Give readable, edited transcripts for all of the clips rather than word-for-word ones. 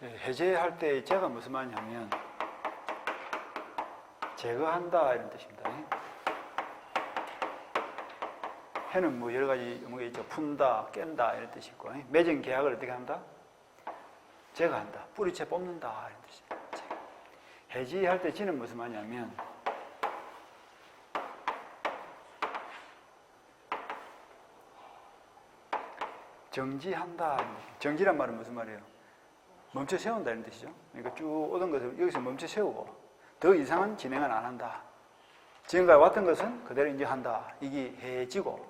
해제할 때 제가 무슨 말이냐면 제거한다 이런 뜻입니다. 해는 뭐 여러 가지 의미가 있죠. 푼다, 깬다 이런 뜻이 있고 맺은 계약을 어떻게 한다? 제거한다, 뿌리채 뽑는다 이런 뜻입니다. 해지할 때 지는 무슨 말이냐면 정지한다 이런 뜻입니다. 정지란 말은 무슨 말이에요? 멈춰 세운다 이런 뜻이죠. 그러니까 쭉 오던 것을 여기서 멈춰 세우고 더 이상은 진행을 안 한다. 지금까지 왔던 것은 그대로 인정한다. 이게 해지고,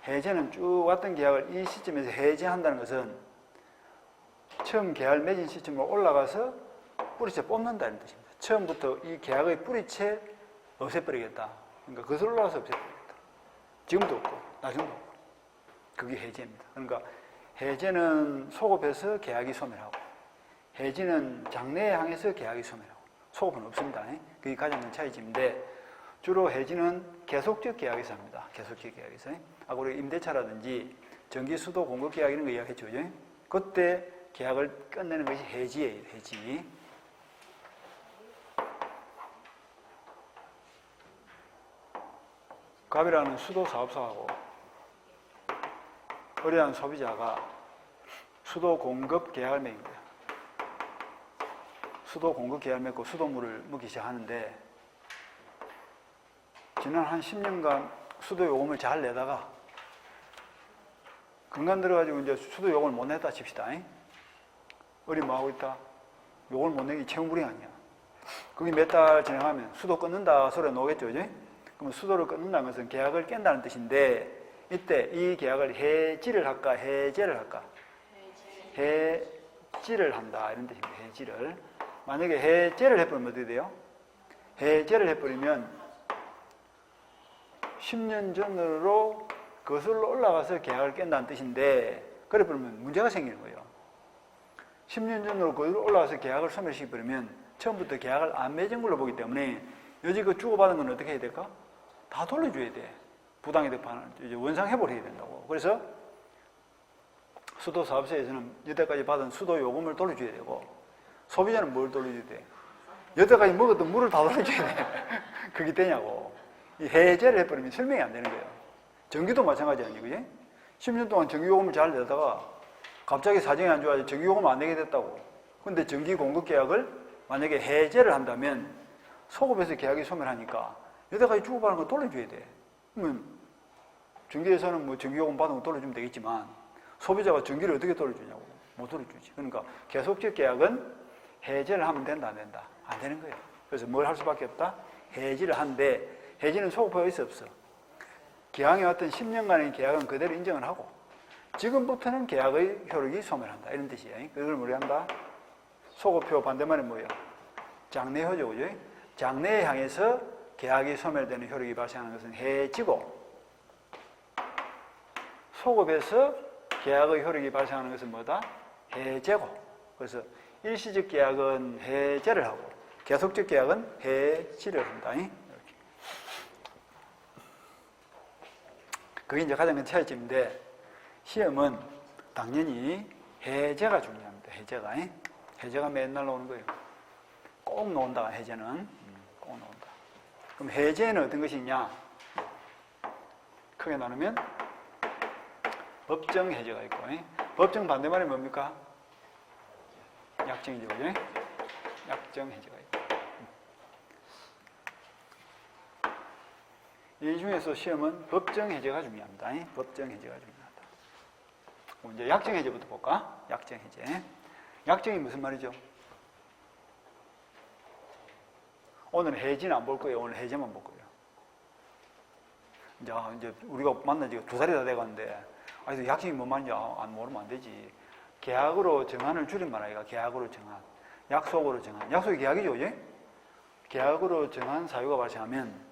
해제는 쭉 왔던 계약을 이 시점에서 해제한다는 것은 처음 계약을 맺은 시점으로 올라가서 뿌리채 뽑는다는 뜻입니다. 처음부터 이 계약의 뿌리채 없애버리겠다. 그러니까 그것을 올라가서 없애버리겠다. 지금도 없고 나중에도 없고. 그게 해제입니다. 그러니까 해제는 소급해서 계약이 소멸하고, 해지는 장래에 향해서 계약이 소멸하고, 소급은 없습니다. 그게 가장 큰 차이점인데, 주로 해지는 계속적 계약에서 합니다. 계속적 계약에서. 아까 우리 임대차라든지 전기 수도 공급 계약 이런 거 이야기했죠. 그때 계약을 끝내는 것이 해지예요. 해지. 갑이라는 수도 사업소하고 의뢰한 소비자가 수도 공급 계약을 맺은 거예요. 수도 공급 계약을 맺고 수도물을 먹기 시작하는데 지난 한 10년간 수도 요금을 잘 내다가 근간 들어가지고 이제 수도 요금을 못 냈다 칩시다. 어리 뭐 하고 있다? 요금을 못 내기 채무불이행 아니야. 그게 몇 달 진행하면 수도 끊는다 소리가 나오겠죠. 그지? 그러면 수도를 끊는다는 것은 계약을 깬다는 뜻인데 이때 이 계약을 해지를 할까 해제를 할까? 해지를 한다 이런 뜻입니다. 해지를. 만약에 해제를 해버리면 어떻게 돼요? 해제를 해버리면 10년 전으로 거슬러 올라가서 계약을 깬다는 뜻인데 그래 버리면 문제가 생기는 거예요. 10년 전으로 거슬러 올라가서 계약을 소멸시켜버리면 처음부터 계약을 안 맺은 걸로 보기 때문에 여지껏 주고받은 건 어떻게 해야 될까? 다 돌려줘야 돼. 부당이득 원상회복을 해야 된다고. 그래서 수도사업소에서는 여태까지 받은 수도 요금을 돌려줘야 되고 소비자는 뭘 돌려줘야 돼? 여태까지 먹었던 물을 다 돌려줘야 돼. 그게 되냐고. 이 해제를 해버리면 설명이 안 되는 거예요. 전기도 마찬가지 아니에요. 그지? 10년 동안 전기요금을 잘 내다가 갑자기 사정이 안 좋아서 전기요금을 안 내게 됐다고. 근데 전기 공급 계약을 만약에 해제를 한다면 소급해서 계약이 소멸하니까 여태까지 주고받은 거 돌려줘야 돼. 그러면 전기회사는 뭐 전기요금 받은 거 돌려주면 되겠지만 소비자가 전기를 어떻게 돌려주냐고. 못 돌려주지. 그러니까 계속적 계약은 해제를 하면 된다 안 된다? 안 되는 거예요. 그래서 뭘 할 수밖에 없다? 해지를 한데 해지는 소급효가 있어 없어? 기왕에 왔던 10년간의 계약은 그대로 인정을 하고 지금부터는 계약의 효력이 소멸한다 이런 뜻이에요. 그걸 뭐라 한다? 소급효 반대말이 뭐예요? 장래효죠. 그죠? 장래에 향해서 계약이 소멸되는 효력이 발생하는 것은 해지고 소급해서 계약의 효력이 발생하는 것은 뭐다? 해제고. 그래서 일시적 계약은 해제를 하고 계속적 계약은 해지를 한다. 이렇게. 그게 이제 가장 큰 차이점인데 시험은 당연히 해제가 중요합니다. 해제가. 해제가 맨날 나오는 거예요. 꼭 나온다. 해제는. 꼭 나온다. 그럼 해제는 어떤 것이 있냐? 크게 나누면 법정 해제가 있고 법정 반대말이 뭡니까? 약정 해제죠. 약정 해제가 있고 이 중에서 시험은 법정 해제가 중요합니다. 법정 해제가 중요하다. 이제 약정 해제부터 볼까? 약정 해제. 약정이 무슨 말이죠? 오늘 해지는 안 볼 거예요. 오늘 해제만 볼 거예요. 이제 우리가 만난 지가 2살이 다 돼가는데 아니 약정이 뭔 말인지 안 모르면 안 되지. 계약으로 정한을 줄임말 아이가. 계약으로 정한. 약속으로 정한. 약속이 계약이죠. 그지? 계약으로 정한 사유가 발생하면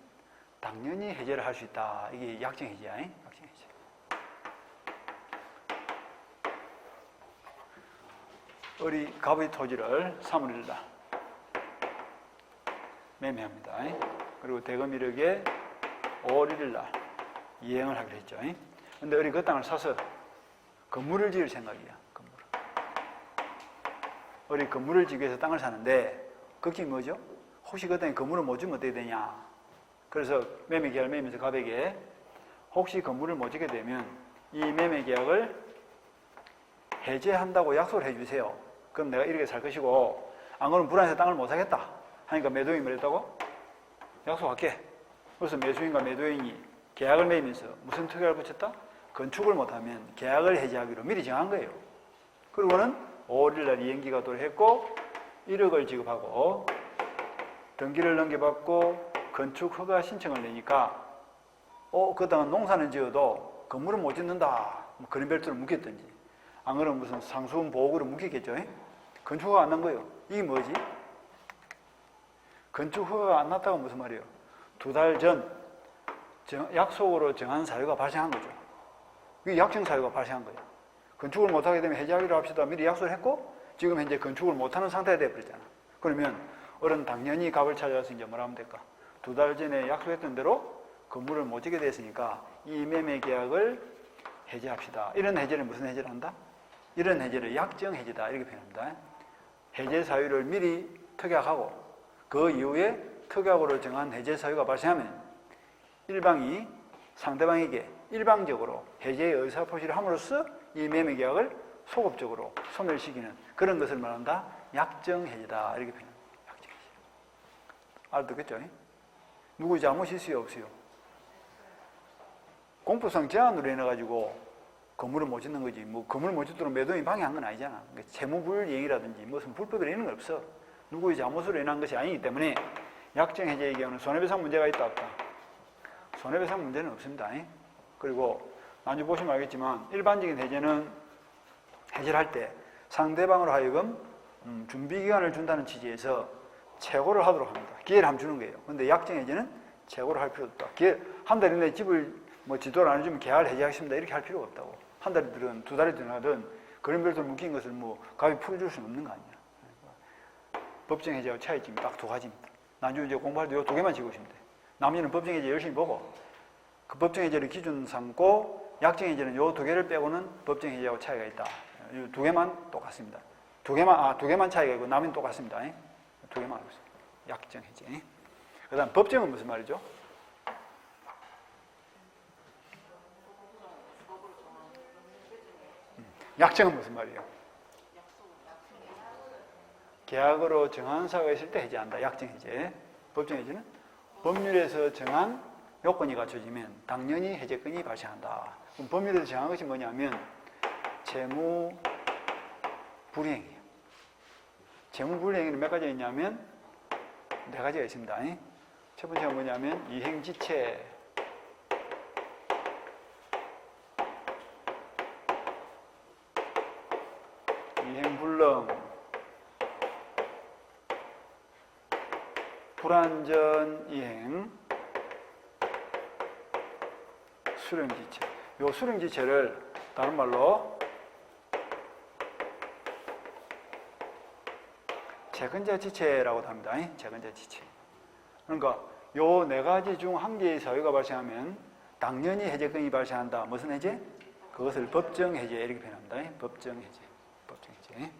당연히 해제를 할 수 있다. 이게 약정 해제야. 약정 해제. 을이 갑의 토지를 3월 1일 날 매매합니다. 그리고 대금 1억에 5월 1일 날 이행을 하기로 했죠. 근데 을이 그 땅을 사서 건물을 지을 생각이야. 건물을. 우리 건물을 지기 위해서 땅을 사는데 걱정이 뭐죠? 혹시 그 땅에 건물을 못 주면 어떻게 되냐? 그래서 매매 계약을 맺으면서 갑에게 혹시 건물을 못 짓게 되면 이 매매 계약을 해제한다고 약속을 해주세요. 그럼 내가 이렇게 살 것이고 안 그러면 불안해서 땅을 못 사겠다 하니까 매도인이 뭐랬다고? 약속할게. 그래서 매수인과 매도인이 계약을 맺으면서 무슨 특약을 붙였다? 건축을 못하면 계약을 해지하기로 미리 정한 거예요. 그리고는 5월 1일 날 이행기가 도래했고 1억을 지급하고 등기를 넘겨받고 건축 허가 신청을 내니까 그 땅은 농사는 지어도 건물은 못 짓는다. 뭐 그런 별도로 묶였든지 안 그러면 무슨 상수원 보호구로 묶였겠죠. 건축 허가 안 난 거예요. 이게 뭐지? 건축 허가가 안 났다고 무슨 말이에요? 2달 전 약속으로 정한 사유가 발생한 거죠. 이게 약정 사유가 발생한 거예요. 건축을 못하게 되면 해지하기로 합시다. 미리 약속을 했고 지금 현재 건축을 못하는 상태가 되어버렸잖아. 그러면 어른 당연히 값을 찾아서 이제 뭐라 하면 될까? 2달 전에 약속했던 대로 건물을 못 짓게 됐으니까 이 매매 계약을 해지합시다. 이런 해지를 무슨 해지를 한다? 이런 해지를 약정 해지다. 이렇게 표현합니다. 해제 사유를 미리 특약하고 그 이후에 특약으로 정한 해제 사유가 발생하면 일방이 상대방에게 일방적으로 해제의 의사표시를 함으로써 이 매매 계약을 소급적으로 소멸시키는 그런 것을 말한다. 약정해지다. 이렇게 표현합니다. 약정해지. 알아듣겠죠? 누구 잘못이 있어요? 없어요? 공포성 제한으로 인해가지고 건물을 못 짓는 거지. 뭐 건물을 못 짓도록 매도인이 방해한 건 아니잖아. 그러니까 채무불이행이라든지 무슨 불법이라 이런 건 없어. 누구의 잘못으로 인한 것이 아니기 때문에 약정해제의 경우는 손해배상 문제가 있다 없다? 손해배상 문제는 없습니다. 그리고 나중에 보시면 알겠지만 일반적인 해제는 해제를 할 때 상대방으로 하여금 준비기간을 준다는 취지에서 최고를 하도록 합니다. 기회를 한번 주는 거예요. 그런데 약정해제는 최고를 할 필요도 없다. 한 달 이내에 집을 뭐 지도를 안 해주면 계약을 해제하겠습니다. 이렇게 할 필요가 없다고. 한 달이든 2달이 지나든 그런 별도로 묶인 것을 뭐 갑이 풀어줄 수는 없는 거 아니야. 법정 해제하고 차이점이 딱 2가지입니다. 나중에 이제 공부할 때 이 2개만 지고 오시면 돼. 나머지는 법정 해제 열심히 보고 그 법정 해제를 기준 삼고 약정 해제는 이 2개를 빼고는 법정 해제하고 차이가 있다. 이 2개만 똑같습니다. 2개만 차이가 있고 나머지는 똑같습니다. 2개만 알고 있습니다. 약정 해제. 그 다음 법정은 무슨 말이죠? 약정은 무슨 말이에요? 계약으로 정한 사유가 있을 때 해제한다. 약정 해제. 법정 해제는 법률에서 정한 요건이 갖춰지면 당연히 해제권이 발생한다. 그럼 법률에서 정한 것이 뭐냐면 채무 불이행이에요. 채무 불이행에는 몇 가지가 있냐면 4가지가 있습니다. 첫 번째가 뭐냐면 이행지체, 이행불능, 불완전 이행, 수령지체. 이 수령지체를 다른 말로 채권자지체라고도 합니다. 채권자지체. 그러니까 이 4가지 중 한 개의 사유가 발생하면 당연히 해제권이 발생한다. 무슨 해제? 그것을 법정해제 이렇게 표현합니다. 법정해제. 법정해제.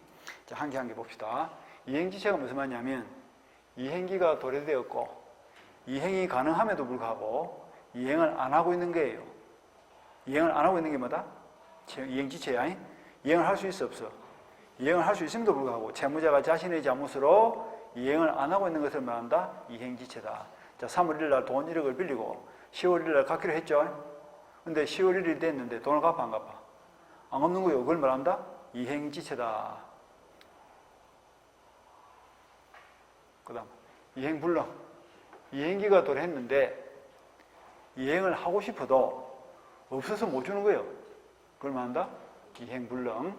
자, 한 개 한 개 봅시다. 이행지체가 무슨 말이냐면 이행기가 도래되었고 이행이 가능함에도 불구하고 이행을 안 하고 있는 거예요. 이행을 안 하고 있는 게 뭐다? 이행지체야. 이행을 할 수 있어 없어? 이행을 할 수 있음에도 불구하고 채무자가 자신의 잘못으로 이행을 안 하고 있는 것을 말한다. 이행지체다. 자, 3월 1일 날 돈 1억을 빌리고 10월 1일 날 갚기로 했죠. 근데 10월 1일이 됐는데 돈을 갚아 안 갚아? 안 갚는 거예요. 그걸 말한다. 이행지체다. 그 다음 이행불능. 이행기가 도래했는데 이행을 하고 싶어도 없어서 못 주는 거예요. 그걸 말한다. 이행불능.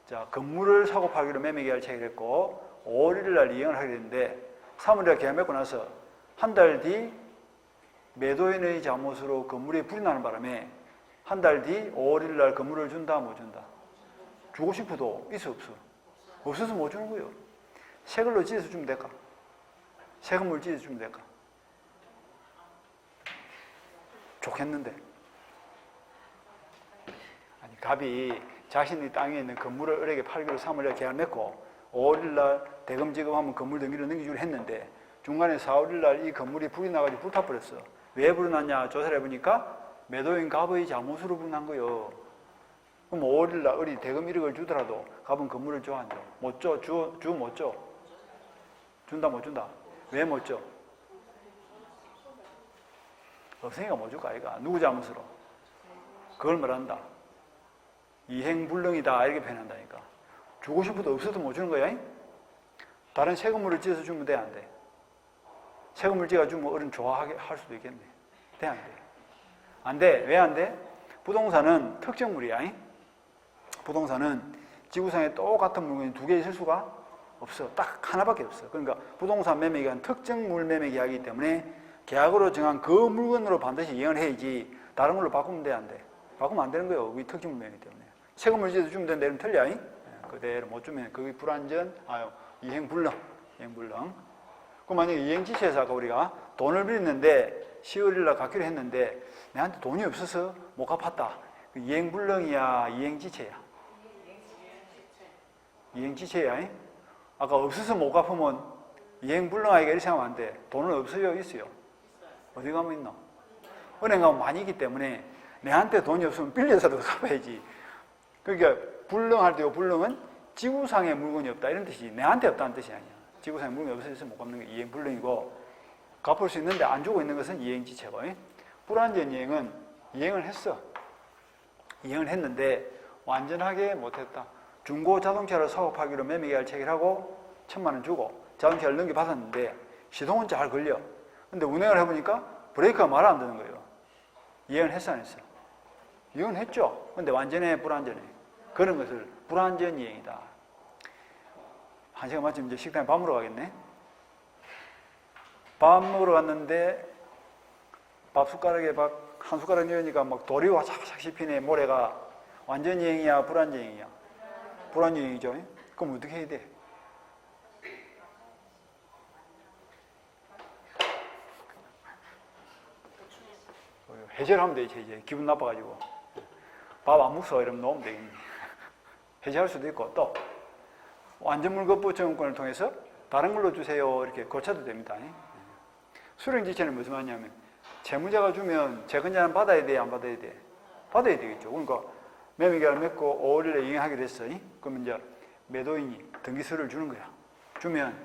자, 건물을 사고 팔기로 매매계약을 체결했고 5월 1일 날 이행을 하게 됐는데 3월 1일 계약 맺고 나서 한 달 뒤 매도인의 잘못으로 건물에 불이 나는 바람에 한 달 뒤 5월 1일 날 건물을 준다 못 준다? 주고 싶어도 있어 없어? 없어서 못 주는 거예요. 새 걸로 지어서 주면 될까? 새 건물 지어서 주면 될까? 좋겠는데. 아니, 갑이 자신의 땅에 있는 건물을 을에게 팔기로 3월 1일 계약을 맺고 5월 1일 대금 지급하면 건물 등기를 넘기기로 했는데 중간에 4월 1일 날 이 건물이 불이 나가지고 불타버렸어. 왜 불이 났냐 조사를 해보니까 매도인 갑의 잘못으로 불이 난 거요. 그럼 5월 1일 날 우리 대금 1억을 주더라도 갑은 건물을 줘 안 줘? 못 줘? 주 못 줘? 준다 못 준다? 왜 못 줘? 없으니까 못 줄까 아이가? 누구 잘못으로? 그걸 말한다. 이행불능이다 이렇게 표현한다니까. 주고 싶어도 없어도 못 주는 거야. 다른 새 건물을 지어서 주면 돼 안 돼? 새 건물 지어주면 어른 좋아하게 할 수도 있겠네. 돼 안 돼? 안 돼. 왜 안 돼? 부동산은 특정물이야. 부동산은 지구상에 똑같은 물건이 두 개 있을 수가 없어. 딱 하나밖에 없어. 그러니까 부동산 매매 계약은 특정물 매매 계약이기 때문에 계약으로 정한 그 물건으로 반드시 이행을 해야지 다른 걸로 바꾸면 돼 안 돼? 바꾸면 안 되는 거예요. 그게 특정물 매매이기 때문에. 새 건물 지어서 주면 되는데 이러면 틀려. 그대로 못 주면 그게 불완전, 이행불능. 이행불능. 그럼 만약에 이행지체에서 아까 우리가 돈을 빌렸는데 10월 1일 갚기로 했는데 내한테 돈이 없어서 못 갚았다. 이행불능이야, 이행지체야? 이행지체야. 아까 없어서 못 갚으면 이행불능하기가 이렇게 생각하면 안 돼. 돈은 없어요, 있어요? 어디 가면 있나? 은행 가면 많이 있기 때문에 내한테 돈이 없으면 빌려서라도 갚아야지. 그러니까 불능할 때요, 불능은 지구상에 물건이 없다 이런 뜻이지 내한테 없다는 뜻이 아니야. 지구상에 물건이 없어서 못 갚는 게 이행불능이고 갚을 수 있는데 안 주고 있는 것은 이행지체고 불완전 이행은 이행을 했어. 이행을 했는데 완전하게 못했다. 중고 자동차를 사업하기로 매매계약을 체결하고 1,000만 원 주고 자동차를 넘겨받았는데 시동은 잘 걸려. 근데 운행을 해보니까 브레이크가 말 안 되는 거예요. 이행을 했어 안 했어? 이행은 했죠. 근데 완전해 불완전해? 그런 것을 불완전 이행이다. 1시간 마치면 이제 식당에 밥 먹으러 가겠네. 밥 먹으러 갔는데 밥 숟가락에 밥 한 숟가락 넣으니까 막 돌이 와삭와삭 씹히네. 모래가 완전 이행이야 불완전 이행이야? 불완전 이행이죠. 그럼 어떻게 해야 돼? 해결하면 되지. 이제 기분 나빠가지고 밥 안 먹어 이러면 놓으면 되겠네. 해제할 수도 있고 또 완전물거부 정권을 통해서 다른 걸로 주세요 이렇게 고쳐도 됩니다. 수령지체는 무슨 말이냐면 채무자가 주면 채권자는 받아야 돼 안 받아야 돼? 받아야 되겠죠. 그러니까 매매계약을 맺고 5월에 이행하기로 했어. 그러면 이제 매도인이 등기서를 주는 거야. 주면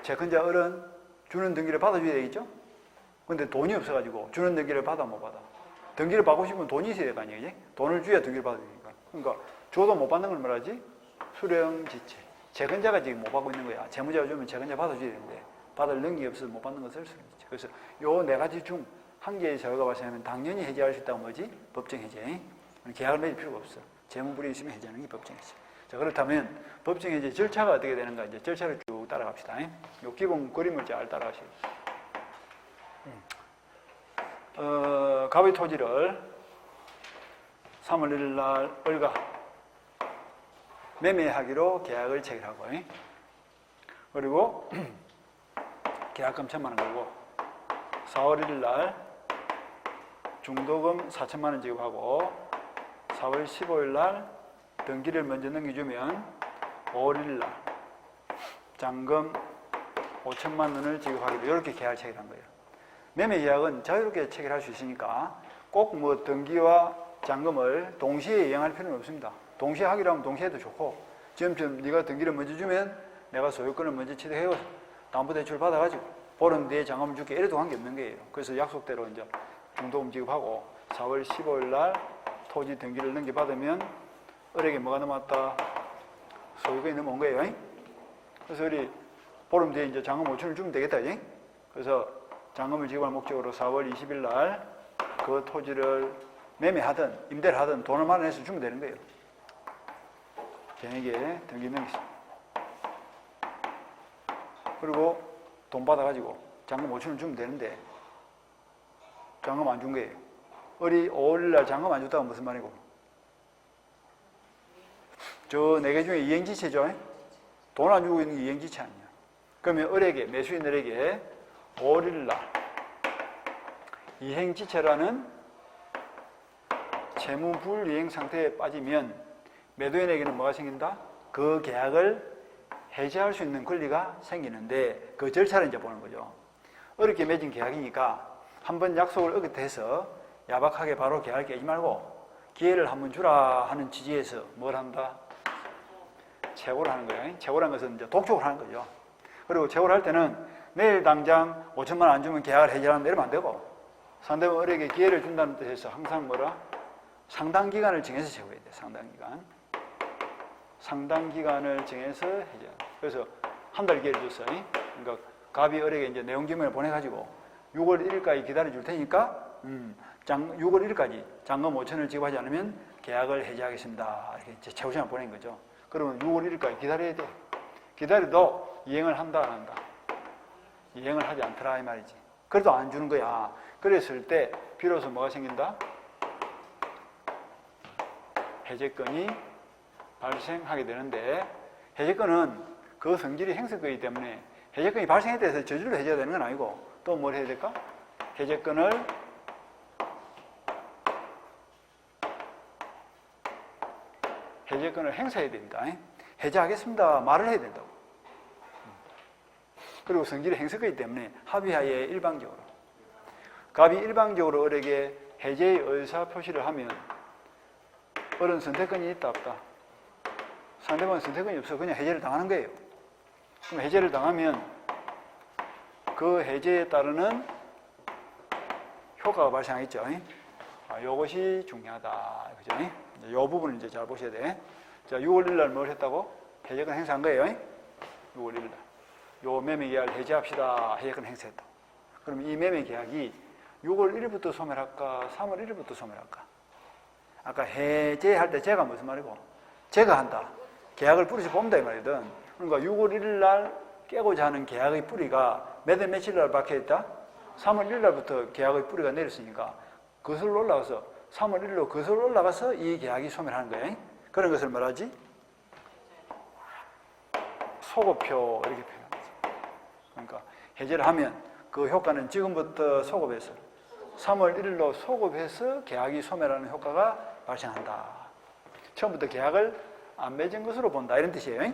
채권자 어른 주는 등기를 받아줘야 되겠죠. 근데 돈이 없어가지고 주는 등기를 받아 못 받아? 등기를 받고 싶으면 돈이 있어야 될 거 아니에요? 돈을 줘야 등기를 받아야 되니까. 그러니까 줘도 못 받는 걸 말하지? 수령지체. 채권자가 지금 못 받고 있는 거야. 채무자가 주면 채권자 받아줘야 되는데 받을 능력이 없어서 못 받는 것을 수령지체. 그래서 요 네 가지 중 한 개의 저희가 발생하면 당연히 해제할 수 있다고 뭐지? 법정 해제. 계약을 맺을 필요가 없어. 재무불이 있으면 해제하는 게 법정 해제. 자, 그렇다면 법정 해제 절차가 어떻게 되는가? 이제 절차를 쭉 따라갑시다. 요 기본 그림을 잘 따라가시고. 갑의 토지를 3월 1일 날 을과 매매하기로 계약을 체결하고 그리고 계약금 1,000만 원 걸고 4월 1일 날 중도금 4,000만 원 지급하고 4월 15일 날 등기를 먼저 넘겨주면 5월 1일 날 잔금 5천만 원을 지급하기로 이렇게 계약을 체결한 거예요. 매매 계약은 자유롭게 체결할 수 있으니까 꼭 뭐 등기와 잔금을 동시에 이행할 필요는 없습니다. 동시에 하기로 하면 동시에 해도 좋고 지금 네가 등기를 먼저 주면 내가 소유권을 먼저 취득해서 담보대출 받아가지고 보름 뒤에 잔금을 줄게 이래도 관계없는 거예요. 그래서 약속대로 이제 중도금 지급하고 4월 15일 날 토지 등기를 넘겨받으면 을에게 뭐가 넘어왔다? 소유권이 넘어온 거예요. 그래서 우리 보름 뒤에 이제 잔금 5천을 주면 되겠다. 그래서 잔금을 지급할 목적으로 4월 20일 날 그 토지를 매매하든 임대를 하든 돈을 마련해서 주면 되는 거예요. 걔에게 등기 넘기십니다. 그리고 돈 받아가지고 잔금 5천을 주면 되는데 잔금 안 준 거예요. 을이 5월 날 잔금 안 줬다가 무슨 말이고? 저 4개 중에 이행지체죠. 돈 안 주고 있는 게 이행지체 아니야. 그러면 을에게, 매수인 을에게 5월 1일 날 이행지체라는 채무불이행 상태에 빠지면 매도인에게는 뭐가 생긴다? 그 계약을 해지할 수 있는 권리가 생기는데 그 절차를 이제 보는 거죠. 어렵게 맺은 계약이니까 한번 약속을 어긋해서 야박하게 바로 계약을 깨지 말고 기회를 한번 주라 하는 취지에서 뭘 한다? 채고를 하는 거예요. 채고라는 것은 이제 독촉을 하는 거죠. 그리고 채고를 할 때는 내일 당장 5천만 원 안 주면 계약을 해지하는데 이러면 안 되고 상대방 어렵게 기회를 준다는 뜻에서 항상 뭐라? 상당 기간을 정해서 채워야 돼. 상당 기간. 상당 기간을 정해서 해제. 그래서 한 달 기회를 줬어요. 그러니까 갑이 어렵게 이제 내용 증명을 보내가지고 6월 1일까지 기다려 줄 테니까 6월 1일까지 잔금 5천을 지급하지 않으면 계약을 해지하겠습니다. 이렇게 채우시면 보낸 거죠. 그러면 6월 1일까지 기다려야 돼. 기다려도 이행을 한다 안 한다? 이행을 하지 않더라 이 말이지. 그래도 안 주는 거야. 그랬을 때 비로소 뭐가 생긴다? 해제권이 발생하게 되는데 해제권은 그 성질이 행사권이기 때문에 해제권이 발생했다 해서 저절로 해제가 되는 건 아니고 또 뭘 해야 될까? 해제권을 행사해야 됩니다. 해제하겠습니다. 말을 해야 된다고. 그리고 성질이 행사권이기 때문에 합의하에 일방적으로 갑이 일방적으로 을에게 해제의 의사 표시를 하면 을은 선택권이 있다 없다? 상대방은 선택권이 없어 그냥 해제를 당하는 거예요. 그럼 해제를 당하면 그 해제에 따르는 효과가 발생하겠죠. 이것이 중요하다. 그죠? 이 부분을 이제 잘 보셔야 돼. 자, 6월 1일 날 뭘 했다고? 해제권 행사한 거예요. 6월 1일 날. 요 매매 계약을 해제합시다. 해제권 행사했다. 그럼 이 매매 계약이 6월 1일부터 소멸할까? 3월 1일부터 소멸할까? 아까 해제할 때 제가 무슨 말이고? 제가 한다. 계약을 뿌리서 뽑는다 이 말이든. 그러니까 6월 1일 날 깨고자 하는 계약의 뿌리가 몇 월 며칠 날 박혀있다? 3월 1일 날부터 계약의 뿌리가 내렸으니까 거슬러 올라가서 3월 1일로 거슬러 올라가서 이 계약이 소멸하는 거예요. 그런 것을 말하지? 소급표 이렇게 표현합니다. 그러니까 해제를 하면 그 효과는 지금부터 소급해서 3월 1일로 소급해서 계약이 소멸하는 효과가 발생한다. 처음부터 계약을 안 맺은 것으로 본다 이런 뜻이에요.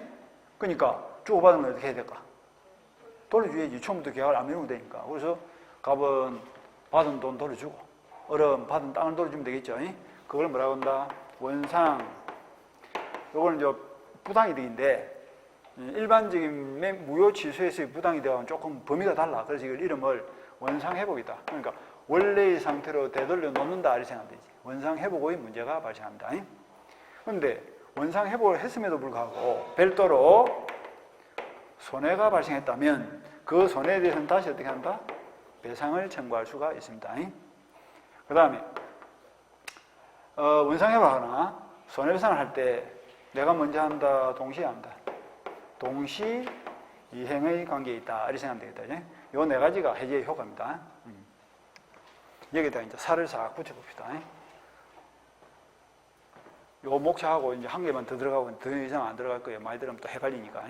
그러니까 주고받은 걸 어떻게 해야 될까? 돌려줘야지. 처음부터 계약을 안 맺으면 되니까. 그래서 갑은 받은 돈 돌려주고 을은 받은 땅을 돌려주면 되겠죠. 그걸 뭐라고 한다? 원상. 요거는 이제 부당이득인데 일반적인 무효 취소에서의 부당이득하고는 조금 범위가 달라. 그래서 이걸 이름을 원상회복이다. 그러니까 원래의 상태로 되돌려 놓는다 이렇게 생각하면 되지. 원상회복의 문제가 발생합니다. 그런데 원상회복을 했음에도 불구하고 별도로 손해가 발생했다면 그 손해에 대해서는 다시 어떻게 한다? 배상을 청구할 수가 있습니다. 그 다음에 원상회복하거나 손해배상을 할 때 내가 먼저 한다, 동시에 한다. 동시 이행의 관계에 있다. 이렇게 생각하면 되겠다. 요 네 가지가 해제의 효과입니다. 여기다 이제 살을 싹 붙여봅시다. 요 목차하고 이제 한 개만 더 들어가고 더 이상 안 들어갈 거예요. 많이 들어가면 또 헷갈리니까.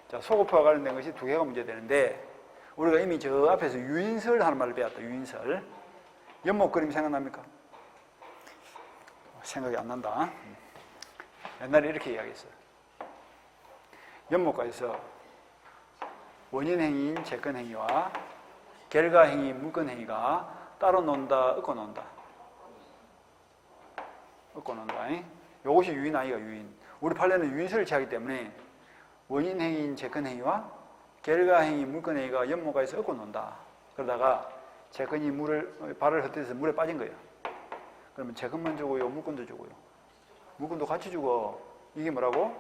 자, 소급표와 관련된 것이 두 개가 문제되는데 우리가 이미 저 앞에서 유인설 하는 말을 배웠다. 유인설. 연못 그림 생각납니까? 생각이 안 난다. 옛날에 이렇게 이야기했어요. 연못가에서 원인행위인 채권행위와 결과행위인 물권행위가 따로 논다, 엮어 논다. 엮어 논다. 이것이 유인 아이가 유인. 우리 판례는 유인설을 취하기 때문에 원인행위인 채권행위와 결과행위인 물권행위가 연못가에서 엮어 논다. 그러다가 채권이 발을 헛디뎌서 물에 빠진 거예요. 그러면 채권만 주고요, 물권도 주고요. 물권도 같이 주고 이게 뭐라고?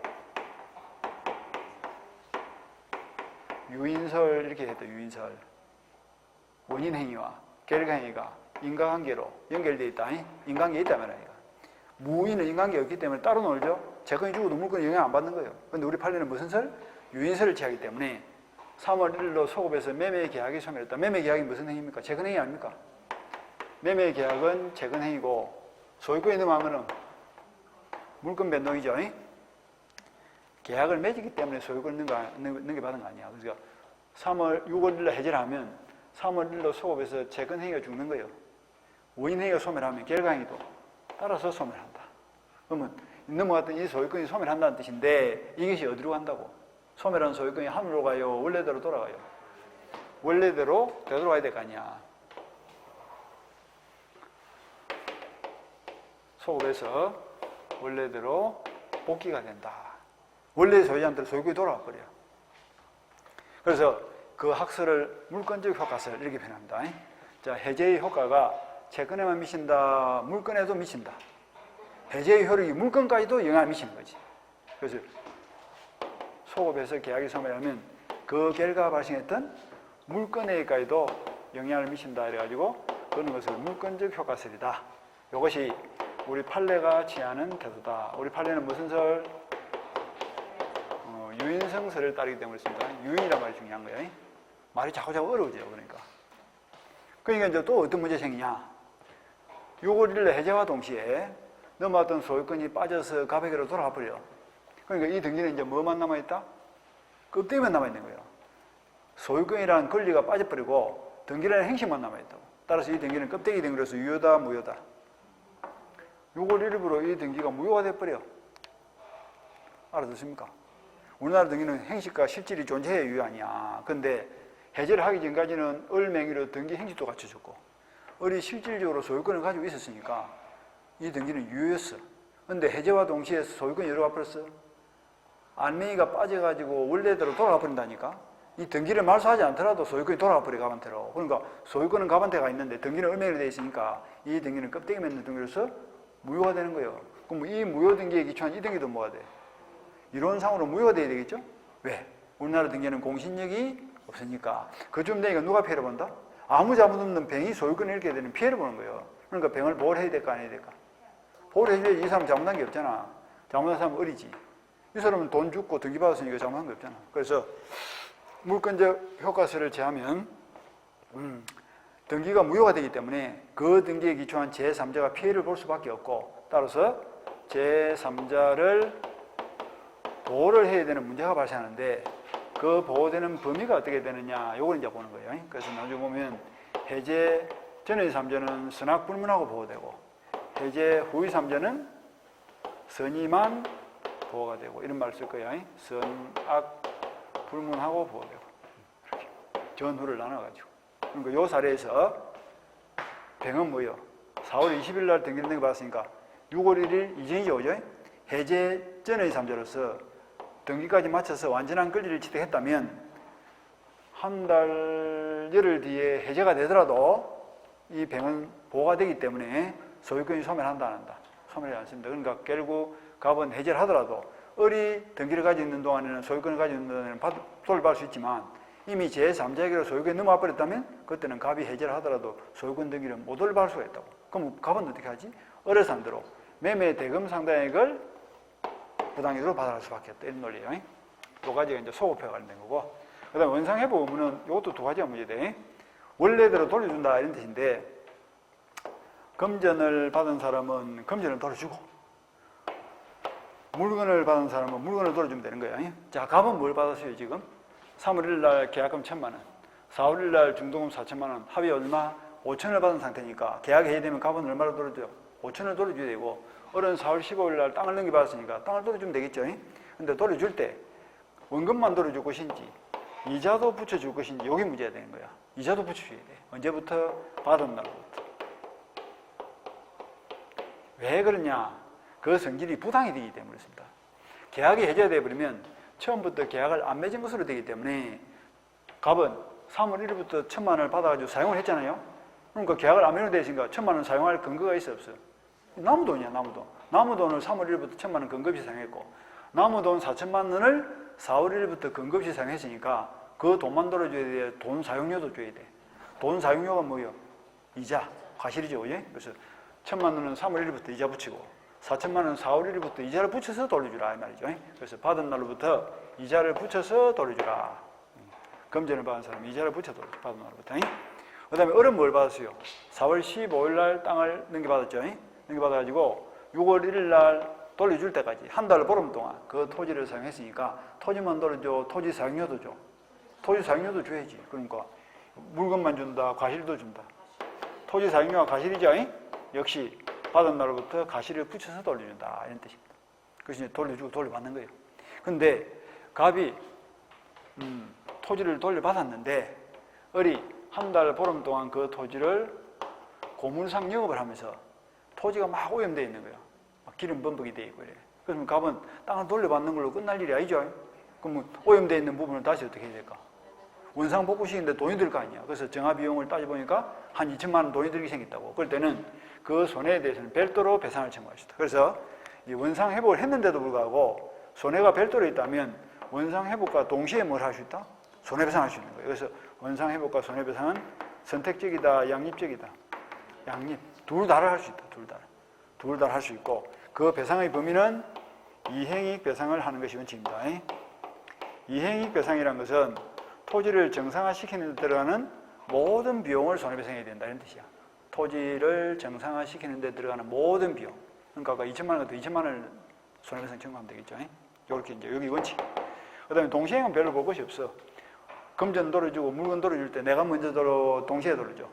유인설 이렇게 했다. 유인설. 원인행위와 결과행위가 인과관계로 연결되어 있다. 인과관계에 있다 말이야. 무인은 인과관계가 없기 때문에 따로 놀죠. 채권이 주고도 물건이 영향 안 받는 거예요. 그런데 우리 판례는 무슨 설? 유인설을 취하기 때문에 3월 1일로 소급해서 매매 계약이 소멸했다. 매매 계약이 무슨 행위입니까? 채권행위 아닙니까? 매매 계약은 채권행위고 소유권이 넘어간 거는 물권 변동이죠. 계약을 맺었기 때문에 소유권 넘겨받은 거 아니야. 그러니까 6월 1일로 해제를 하면 3월 1일로 소급해서 채권행위가 죽는 거예요. 원인행위가 소멸하면 결과행위도 따라서 소멸한다. 그러면 넘어갔던 이 소유권이 소멸한다는 뜻인데 이것이 어디로 간다고? 소멸한 소유권이 하늘로 가요? 원래대로 돌아가요? 원래대로 되돌아가야 될 거 아니야. 소급해서 원래대로 복귀가 된다. 원래 소유자한테 소유권이 돌아가 버려. 그래서 그 학설을 물건적 효과설 이렇게 표현합니다. 자, 해제의 효과가 채권에만 미친다, 물건에도 미친다. 해제의 효력이 물건까지도 영향을 미치는 거지. 그래서 소급해서 계약이 소멸하면 그 결과 발생했던 물건에까지도 영향을 미친다 이래가지고 그런 것을 물건적 효과설이다. 이것이 우리 판례가 취하는 태도다. 우리 판례는 무슨 설? 유인성설을 따르기 때문에 있습니다. 유인이란 말이 중요한 거예요. 말이 자꾸 어려워져요. 그러니까 이제 또 어떤 문제 생기냐? 요거를 해제와 동시에 넘어왔던 소유권이 빠져서 갑에게로 돌아가 버려. 그러니까 이 등기는 이제 뭐만 남아있다? 껍데기만 남아있는 거예요. 소유권이라는 권리가 빠져버리고 등기라는 행식만 남아있다고. 따라서 이 등기는 껍데기 등기로서 유효다, 무효다. 요걸 일부러 이 등기가 무효가 돼버려. 알아듣습니까? 우리나라 등기는 행식과 실질이 존재해야 유효 아니야. 근데 해제를 하기 전까지는 을 명의로 등기 행식도 갖춰줬고 을이 실질적으로 소유권을 가지고 있었으니까 이 등기는 유효했어. 근데 해제와 동시에 소유권이 열어가 버렸어. 안명의가 빠져가지고 원래대로 돌아가 버린다니까. 이 등기를 말소하지 않더라도 소유권이 돌아가 버려 갑한테로. 그러니까 소유권은 갑한테가 있는데 등기는 을 명의로 되어 있으니까 이 등기는 껍데기 맺는 등기로서 무효가 되는 거예요. 그럼 이 무효 등기에 기초한 이 등기도 뭐가 돼? 이론상으로 무효가 돼야 되겠죠? 왜? 우리나라 등기는 공신력이 없으니까. 그쯤 되니까 누가 피해를 본다? 아무 잘못 없는 병이 소유권을 잃게 되는 피해를 보는 거예요. 그러니까 병을 보호를 해야 될까 안 해야 될까? 보호를 해줘야지. 이 사람 잘못한 게 없잖아. 잘못한 사람은 을이지. 이 사람은 돈 죽고 등기 받았으니까 잘못한 게 없잖아. 그래서 물건적 효과설을 제하면 등기가 무효가 되기 때문에 그 등기에 기초한 제3자가 피해를 볼 수밖에 없고 따라서 제3자를 보호를 해야 되는 문제가 발생하는데 그 보호되는 범위가 어떻게 되느냐 이걸 이제 보는 거예요. 그래서 나중에 보면 해제 전의 3자는 선악불문하고 보호되고 해제 후의 3자는 선의만 보호가 되고 이런 말을 쓸 거예요. 선악불문하고 보호되고 이렇게 전후를 나눠가지고 그러니까 이 사례에서 병은 뭐예요? 4월 20일 날 등기를 받았으니까 6월 1일 이전이죠. 그죠? 해제 전의 3자로서 등기까지 마쳐서 완전한 권리를 취득했다면 한 달 열흘 뒤에 해제가 되더라도 이 병은 보호가 되기 때문에 소유권이 소멸한다 안 한다? 소멸이 않습니다. 그러니까 결국 갑은 해제를 하더라도 을이 등기를 가지고 있는 동안에는 소유권을 가지고 있는 동안에는 돌려받을 수 있지만 이미 제3자에게로 소유권이 넘어와 버렸다면 그때는 갑이 해제를 하더라도 소유권 등기를 못 돌려받을 수가 있다고. 그럼 갑은 어떻게 하지? 을의 상대로 매매 대금 상당액을 부당이익으로 받아갈 수밖에 없다. 이런 논리예요. 두 가지가 이제 소급표가 관련된 거고. 그 다음에 원상회복 의무는 이것도 두 가지가 문제돼. 원래대로 돌려준다 이런 뜻인데 금전을 받은 사람은 금전을 돌려주고 물건을 받은 사람은 물건을 돌려주면 되는 거예요. 자, 갑은 뭘 받았어요 지금? 3월 1일 날 계약금 1,000만 원, 4월 1일 날 중도금 4천만 원, 합의 얼마? 5천을 받은 상태니까 계약이 해야되면 갑은 얼마를 돌려줘요? 5천을 돌려줘야 되고 을은 4월 15일 날 땅을 넘겨받았으니까 땅을 돌려주면 되겠죠. 근데 돌려줄 때 원금만 돌려줄 것인지 이자도 붙여줄 것인지 여기 문제가 되는 거야. 이자도 붙여줘야 돼. 언제부터? 받은 날부터. 왜 그러냐? 그 성질이 부당이 되기 때문에 그렇습니다. 계약이 해제되어 버리면 처음부터 계약을 안 맺은 것으로 되기 때문에 갑은 3월 1일부터 1,000만 원을 받아가지고 사용을 했잖아요. 그러니까 계약을 안 맺는 데 있으니까 1,000만 원 사용할 근거가 있어 없어? 남은 돈이야, 남은 돈. 남은 돈을 3월 1일부터 1,000만 원 근거 없이 사용했고 남은 돈 4천만 원을 4월 1일부터 근거 없이 사용했으니까 그 돈만 돌려줘야 돼. 돈 사용료도 줘야 돼. 돈 사용료가 뭐예요? 이자, 과실이죠. 그지? 그래서 1,000만 원은 3월 1일부터 이자 붙이고 4천만 원은 4월 1일부터 이자를 붙여서 돌려주라 이 말이죠. 그래서 받은 날로부터 이자를 붙여서 돌려주라. 금전을 받은 사람은 이자를 붙여서 받은 날로부터. 그 다음에 을은 뭘 받았어요? 4월 15일 날 땅을 넘겨받았죠. 넘겨받아가지고 6월 1일 날 돌려줄 때까지 한 달 보름 동안 그 토지를 사용했으니까 토지만 돌려줘. 토지 사용료도 줘. 토지 사용료도 줘야지. 그러니까 물건만 준다. 과실도 준다. 토지 사용료가 과실이죠. 역시 받은 날로부터 과실을 붙여서 돌려준다. 이런 뜻입니다. 그래서 돌려주고 돌려받는 거예요. 근데 갑이 토지를 돌려받았는데 을이 한 달 보름 동안 그 토지를 고물상 영업을 하면서 토지가 막 오염되어 있는 거예요. 막 기름 범벅이 되어 있고 이래. 그러면 갑은 땅을 돌려받는 걸로 끝날 일이 아니죠. 그러면 오염되어 있는 부분을 다시 어떻게 해야 될까? 원상 복구시키는데 돈이 들 거 아니야. 그래서 정화 비용을 따져보니까 한 2천만 원 돈이 들게 생겼다고. 그럴 때는 그 손해에 대해서는 별도로 배상을 청구할 수 있다. 그래서 이 원상 회복을 했는데도 불구하고 손해가 별도로 있다면 원상 회복과 동시에 뭘 할 수 있다? 손해배상할 수 있는 거예요. 그래서 원상 회복과 손해배상은 선택적이다, 양립적이다. 양립. 둘 다를 할 수 있다. 둘 다 할 수 있고 그 배상의 범위는 이행이익 배상을 하는 것이 원칙입니다. 이행이익 배상이라는 것은 토지를 정상화시키는 데 들어가는 모든 비용을 손해배상해야 된다 이런 뜻이야. 토지를 정상화시키는 데 들어가는 모든 비용. 그러니까 아까 2천만 원 같은 2천만 원을 손해배상 청구하면 되겠죠. 이렇게 이제 여기 원칙. 그다음에 동시행은 별로 볼 것이 없어. 금전 돌려주고 물건 돌려줄 때 내가 먼저 동시에 돌려줘.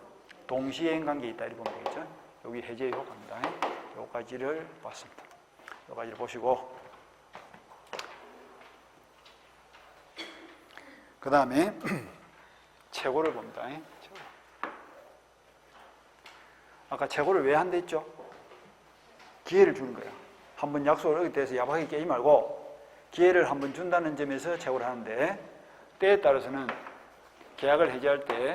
동시행 관계 있다 이렇게 보면 되겠죠. 여기 해제 효과입니다. 요까지를 봤습니다. 요까지를 보시고 그 다음에 재고를 봅니다. 아까 재고를 왜 한다 했죠? 기회를 주는 거야. 한번 약속을 하게 돼서 야박하게 깨지 말고 기회를 한번 준다는 점에서 재고를 하는데 때에 따라서는 계약을 해지할 때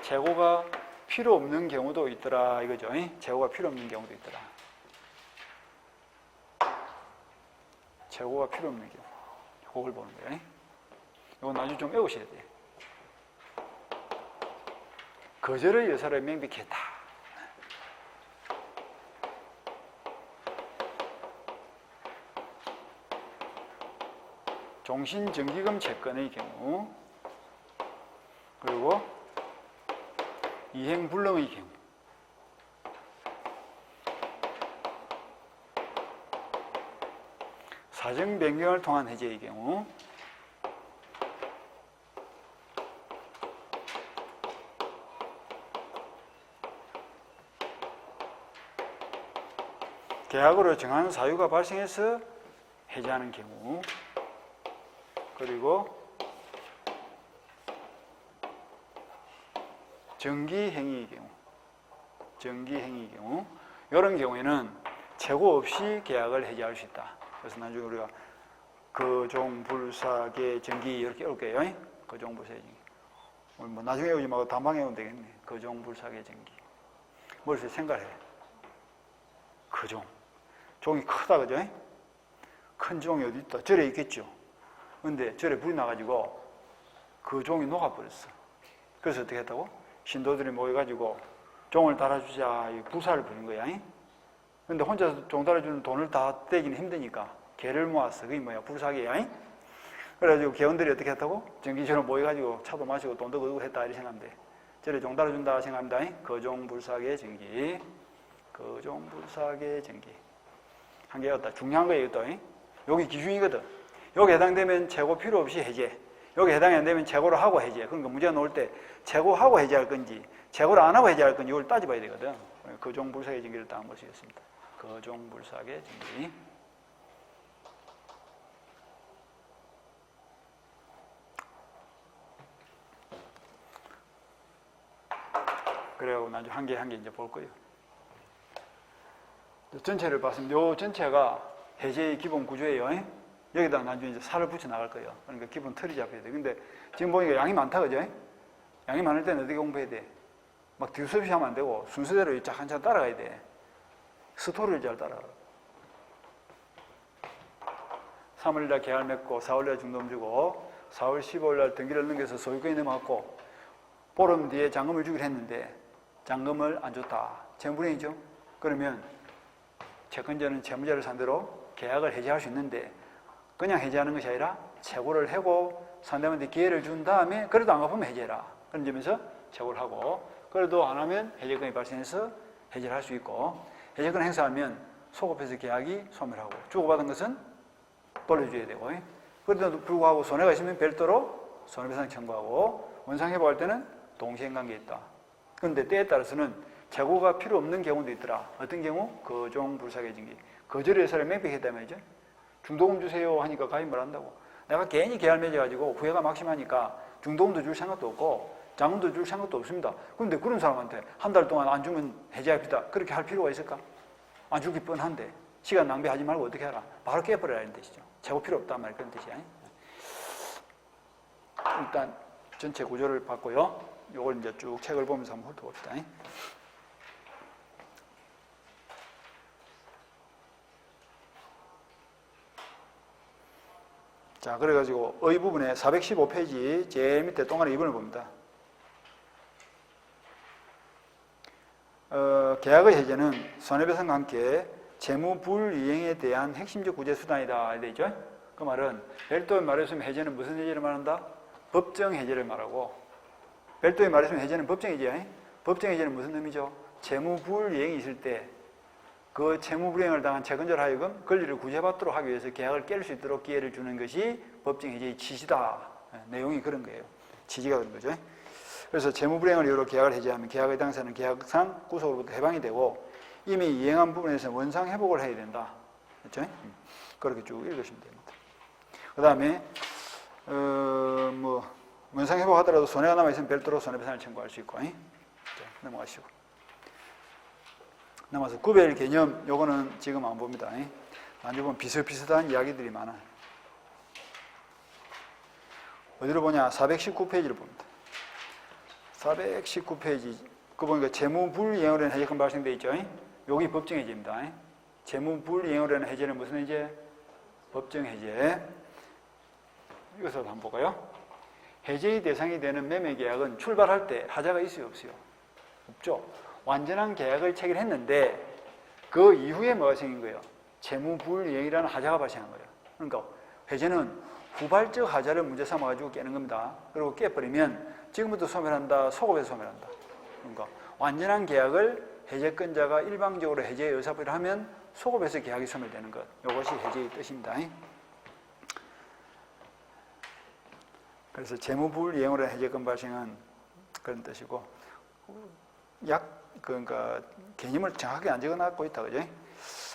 재고가 필요 없는 경우도 있더라 이거죠. 재고가 필요 없는 경우도 있더라. 재고가 필요 없는 경우. 그걸 보는 거예요. 이건 나중에 좀 외우셔야 돼요. 거절의 여사를 명백했다. 종신정기금 채권의 경우 그리고 이행불능의 경우 사정 변경을 통한 해제의 경우 계약으로 정한 사유가 발생해서 해제하는 경우 그리고 정기행위의 경우 이런 경우에는 재고 없이 계약을 해지할 수 있다. 그래서 나중에 우리가 거종불사계 정기 이렇게 올게요. 거종불사계 정기. 뭐 나중에 오지 말고 단방에 오면 되겠네. 거종불사계 정기. 머릿속에 생각해. 거종. 종이 크다, 그죠? 큰 종이 어디 있다? 절에 있겠죠. 근데 절에 불이 나가지고 그 종이 녹아버렸어. 그래서 어떻게 했다고? 신도들이 모여가지고 종을 달아주자 불사를 부린 거야. 근데 혼자서 종 달아주는 돈을 다 떼기는 힘드니까 개를 모았어. 그게 뭐야? 불사계야. 그래가지고 개원들이 어떻게 했다고? 정기처럼 모여가지고 차도 마시고 돈도 거두고 했다 이렇게 생각하면 돼. 절에 종 달아준다 생각합니다. 거종불사계 정기. 거종불사계 정기. 한 개였다. 중요한 거예요, 또. 여기 기준이거든. 여기 해당되면 재고 필요 없이 해제. 여기 해당이 안 되면 재고를 하고 해제. 그러니까 문제가 나올 때 재고하고 해제할 건지 재고를 안 하고 해제할 건지 이걸 따져봐야 되거든. 거종불사계 정기를 딱 한번 보시겠습니다. 거종불사계 정기. 그래가지고 나중에 한 개 한 개 이제 볼 거예요. 전체를 봤으면 요 전체가 해제의 기본 구조예요. 여기다 나중에 이제 살을 붙여 나갈 거예요. 그러니까 기본 틀이 잡혀야 돼. 근데 지금 보니까 양이 많다, 그죠? 양이 많을 때는 어떻게 공부해야 돼? 막 뒤섭이 하면 안 되고 순서대로 쫙 한참 따라가야 돼. 스토리를 잘 따라가. 3월날 계약 맺고 4월날 중도금 주고 4월 15일날 등기를 넘겨서 소유권이 넘어갔고 보름 뒤에 잔금을 주기로 했는데 잔금을 안 줬다. 채무불이행이죠. 그러면 채권자는 채무자를 상대로 계약을 해지할 수 있는데 그냥 해지하는 것이 아니라 채고를 하고 상대방한테 기회를 준 다음에 그래도 안 갚으면 해지해라. 그런 점에서 채고를 하고 그래도 안 하면 해제권이 발생해서 해지를 할 수 있고 해제권 행사하면 소급해서 계약이 소멸하고 주고받은 것은 돌려줘야 되고 그래도 불구하고 손해가 있으면 별도로 손해배상 청구하고 원상회복할 때는 동시행관계에 있다. 그런데 때에 따라서는 재고가 필요 없는 경우도 있더라. 어떤 경우? 거종불사계 정기. 거절의 여사를 명백했다면 이제 중도금 주세요 하니까 가입을 한다고. 내가 괜히 계약 맺어가지고 후회가 막심하니까 중도금도 줄 생각도 없고 자금도 줄 생각도 없습니다. 그런데 그런 사람한테 한 달 동안 안 주면 해지합시다. 그렇게 할 필요가 있을까? 안 주기 뻔한데 시간 낭비하지 말고 어떻게 하라? 바로 깨버리라는 뜻이죠. 재고 필요 없단 말이 그런 뜻이야. 일단 전체 구조를 봤고요. 요걸 이제 쭉 책을 보면서 한번 훑어봅시다. 자, 그래가지고 의 부분에 415페이지 제일 밑에 동아리 2번을 봅니다. 계약의 해제는 손해배상과 함께 재무 불이행에 대한 핵심적 구제 수단이다. 되죠? 그 말은 별도에 말했으면 해제는 무슨 해제를 말한다? 법정 해제를 말하고, 별도에 말했으면 해제는 법정 해제야. 법정 해제는 무슨 의미죠? 재무 불이행이 있을 때 그 채무 불이행을 당한 채권자로 하여금 권리를 구제받도록 하기 위해서 계약을 깰 수 있도록 기회를 주는 것이 법정 해제의 취지다. 내용이 그런 거예요. 취지가 그런 거죠. 그래서 채무 불이행을 이유로 계약을 해제하면 계약의 당사자는 계약상 구속으로부터 해방이 되고 이미 이행한 부분에서 원상 회복을 해야 된다. 그렇죠? 그렇게 쭉 읽으시면 됩니다. 그 다음에 원상 회복하더라도 손해가 남아 있으면 별도로 손해배상을 청구할 수 있고. 자, 넘어가시고. 남아서 구별 개념, 요거는 지금 안 봅니다. 나중에 보면 비슷비슷한 이야기들이 많아요. 어디로 보냐? 419페이지를 봅니다. 419페이지. 그 보니까 재무불이행으로 인한 해제권 발생돼 있죠. 여기 법정 해제입니다. 재무불이행으로 인한 해제는 무슨 해제? 법정 해제. 이것을 한번 볼까요? 해제의 대상이 되는 매매계약은 출발할 때 하자가 있어요, 없어요? 없죠. 완전한 계약을 체결했는데 그 이후에 뭐가 생긴 거예요? 재무불이행이라는 하자가 발생한 거예요. 그러니까 해제는 후발적 하자를 문제 삼아가지고 깨는 겁니다. 그리고 깨버리면 지금부터 소멸한다, 소급해서 소멸한다. 그러니까 완전한 계약을 해제권자가 일방적으로 해제의 의사표를 하면 소급해서 계약이 소멸되는 것. 이것이 해제의 뜻입니다. 그래서 재무불이행으로 해제권 발생은 그런 뜻이고, 그러니까 개념을 정확하게 안 적어놨고 있다, 그죠?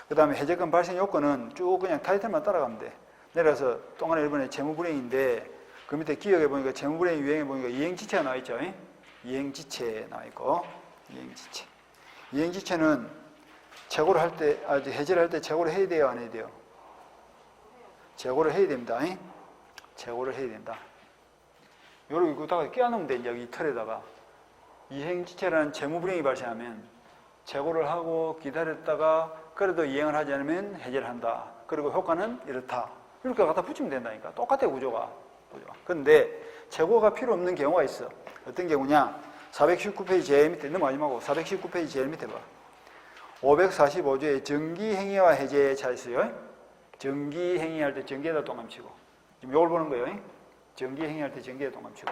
그 다음에 해제권 발생 요건은 쭉 그냥 타이틀만 따라가면 돼. 내려서 동안에 1번에 재무불이행인데 그 밑에 기억해 보니까 재무불이행 유행해 보니까 이행지체가 나와 있죠. 이행지체 나와 있고, 이행지체. 이행지체는 재고를 할 때, 해제를 할 때 재고를 해야 돼요, 안 해야 돼요? 재고를 해야 됩니다. 재고를 해야 된다. 요렇게 이거다가 끼워놓으면 돼, 이제 이 틀에다가. 이행지체라는 재무불이행이 발생하면 재고를 하고 기다렸다가 그래도 이행을 하지 않으면 해제를 한다. 그리고 효과는 이렇다. 이렇게 갖다 붙이면 된다니까. 똑같아, 구조가. 그런데 재고가 필요 없는 경우가 있어. 어떤 경우냐? 419페이지 제일 밑에 넘어가지 말고 419페이지 제일 밑에 봐. 545조에 정기행위와 해제에 차 있어요. 정기행위할 때 정기에다 동감치고. 지금 이걸 보는 거예요. 정기행위할 때 정기에다 동감치고.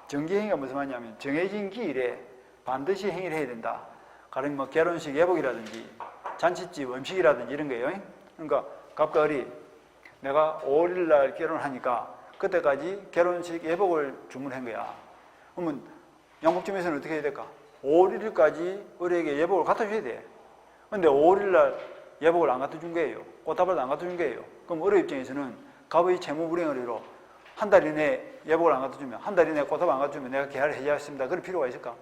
정기행위가 무슨 말이냐면 정해진 기일에 반드시 행위를 해야 된다. 가령 뭐 결혼식 예복이라든지 잔치집 음식이라든지 이런 거예요. 그러니까 갑과 을이 내가 5월 날 결혼을 하니까 그때까지 결혼식 예복을 주문한 거야. 그러면 양복점에서는 어떻게 해야 될까? 5월 1일까지 을에게 예복을 갖다 줘야 돼. 근데 5월 1일 날 예복을 안 갖다 준 거예요. 꽃다발도 안 갖다 준 거예요. 그럼 을 입장에서는 갑의 채무불이행을 이로 한 달 이내에 예복을 안 갖다 주면, 한 달 이내에 꽃다발 안 갖다 주면 내가 계약을 해제하겠습니다. 그럴 필요가 있을까?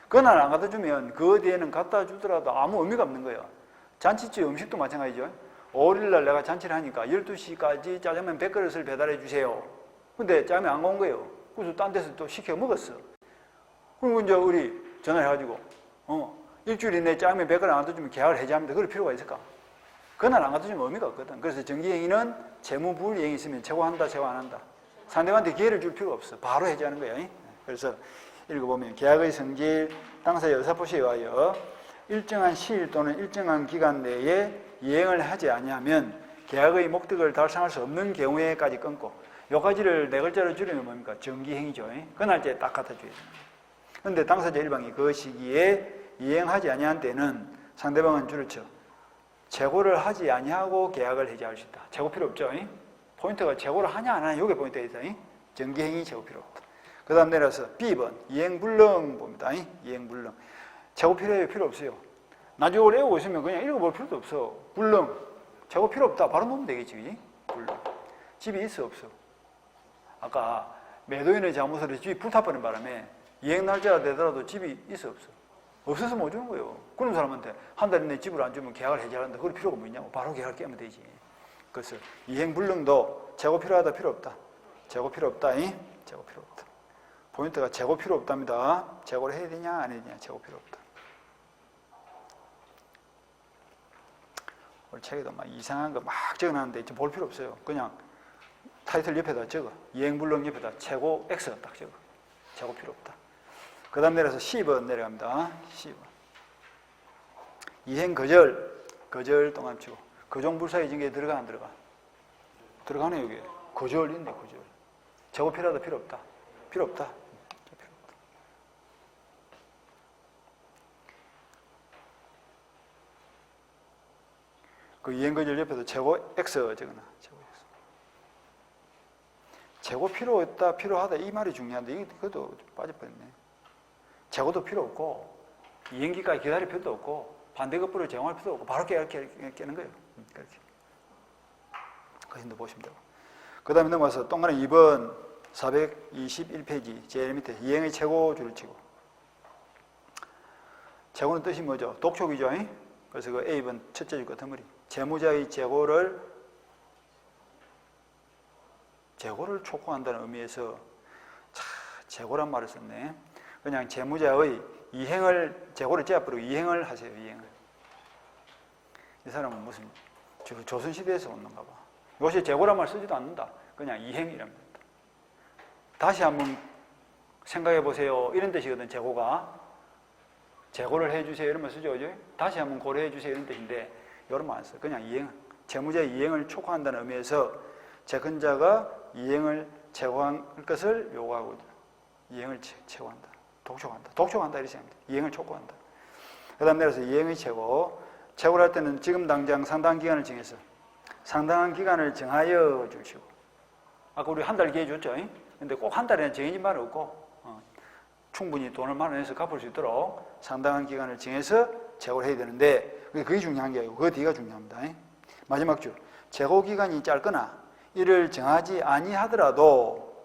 그날 안 갖다 주면 그 뒤에는 갖다 주더라도 아무 의미가 없는 거예요. 잔치집 음식도 마찬가지죠. 5월 1일 날 내가 잔치를 하니까 12시까지 짜장면 100그릇을 배달해 주세요. 근데 짜장면 안 온 거예요. 그래서 딴 데서 또 시켜 먹었어. 그리고 이제 우리 전화해가지고 일주일 이내에 짜장면 100그릇 안 갖다 주면 계약을 해제합니다. 그럴 필요가 있을까? 그날 안 갖다 주면 의미가 없거든. 그래서 정기행위는 재무불이행이 있으면 재고한다, 재고 안 한다. 상대방한테 기회를 줄 필요가 없어. 바로 해제하는 거예요. 그래서 읽어보면 계약의 성질, 당사의 의사표시에 의하여 일정한 시일 또는 일정한 기간 내에 이행을 하지 아니하면 계약의 목적을 달성할 수 없는 경우에까지 끊고, 요 가지를 네 글자로 줄이면 뭡니까? 정기행위죠. 그 날짜에 딱 갖다 줘야 됩니다. 그런데 당사자 일방이 그 시기에 이행하지 아니한 때는 상대방은 줄을 쳐 재고를 하지 아니하고 계약을 해제할 수 있다. 재고 필요 없죠. 포인트가 재고를 하냐 안 하냐, 이게 포인트가 있어요. 정기행위 재고 필요 없다. 그 다음 내려서 B번 이행불능 봅니다. 이행불능. 재고 필요해요? 필요 없어요? 나중에 이걸 외우고 있으면 그냥 읽어볼 필요도 없어. 불능. 재고 필요 없다. 바로 놓으면 되겠지. 그지? 불능. 집이 있어 없어? 아까 매도인의 잘못으로 집이 불타버린 바람에 이행 날짜가 되더라도 집이 있어 없어? 없어서 못 주는 거예요. 그런 사람한테 한 달 이내에 집을 안 주면 계약을 해지한다. 그럴 필요가 뭐 있냐고. 바로 계약을 깨면 되지. 그래서 이행 불능도 재고 필요하다 필요 없다. 재고 필요 없다. 재고 필요 없다. 포인트가 재고 필요 없답니다. 재고를 해야 되냐 안 해야 되냐. 재고 필요 없다. 우리 책에도 막 이상한 거 막 적어놨는데 볼 필요 없어요. 그냥 타이틀 옆에다 적어. 이행불능 옆에다 재고 X 딱 적어. 재고 필요 없다. 그 다음 내려서 10번 내려갑니다. 10번. 이행 거절 동안 치고. 거종불사의 징계에 들어가 안 들어가? 들어가네 여기. 거절인데 거절. 재고 필요하다 필요 없다? 필요 없다. 필요 없다. 그 이행거절 옆에도 재고 X 적어놔. 재고 X. 재고 필요 없다, 필요하다 이 말이 중요한데 그것도 빠져버렸네. 재고도 필요 없고 이행기까지 기다릴 필요도 없고 반대급부를 제공할 필요도 없고 바로 깨는 거예요. 그렇게. 그 힘도 보시면 되고. 그 다음에 넘어가서 동그란 2번 421페이지 제일 밑에 이행의 재고 줄을 치고. 재고는 뜻이 뭐죠? 독촉이죠. 그래서 그 A번 첫째 줄 끝머리. 재무자의 재고를 촉구한다는 의미에서 재고란 말을 썼네. 그냥 재무자의 이행을 재고를 제압부르고 이행을 하세요. 이행을. 이 사람은 무슨 조선시대에서 온 건가 봐. 요새 재고란 말 쓰지도 않는다. 그냥 이행이랍니다. 다시 한번 생각해 보세요. 이런 뜻이거든. 재고를 해주세요. 이런 말 쓰죠. 그죠? 다시 한번 고려해 주세요. 이런 뜻인데 이런 말 안 써. 그냥 이행. 재무자의 이행을 촉구한다는 의미에서 채권자가 이행을 제공할 것을 요구하고 이행을 채용한다. 독촉한다 이렇게 생각합니다. 이행을 촉구한다. 그 다음 내려서 이행의 채고를 할 때는 지금 당장 상당한 기간을 정해서 상당한 기간을 정하여 주시고. 아까 우리 한 달 기회 줬죠. 근데 꼭 한 달에는 정해진 말은 없고 충분히 돈을 마련해서 갚을 수 있도록 상당한 기간을 정해서 재고를 해야 되는데 그게 중요한 게 아니고 그 뒤가 중요합니다. 마지막 줄. 재고 기간이 짧거나 이를 정하지 아니하더라도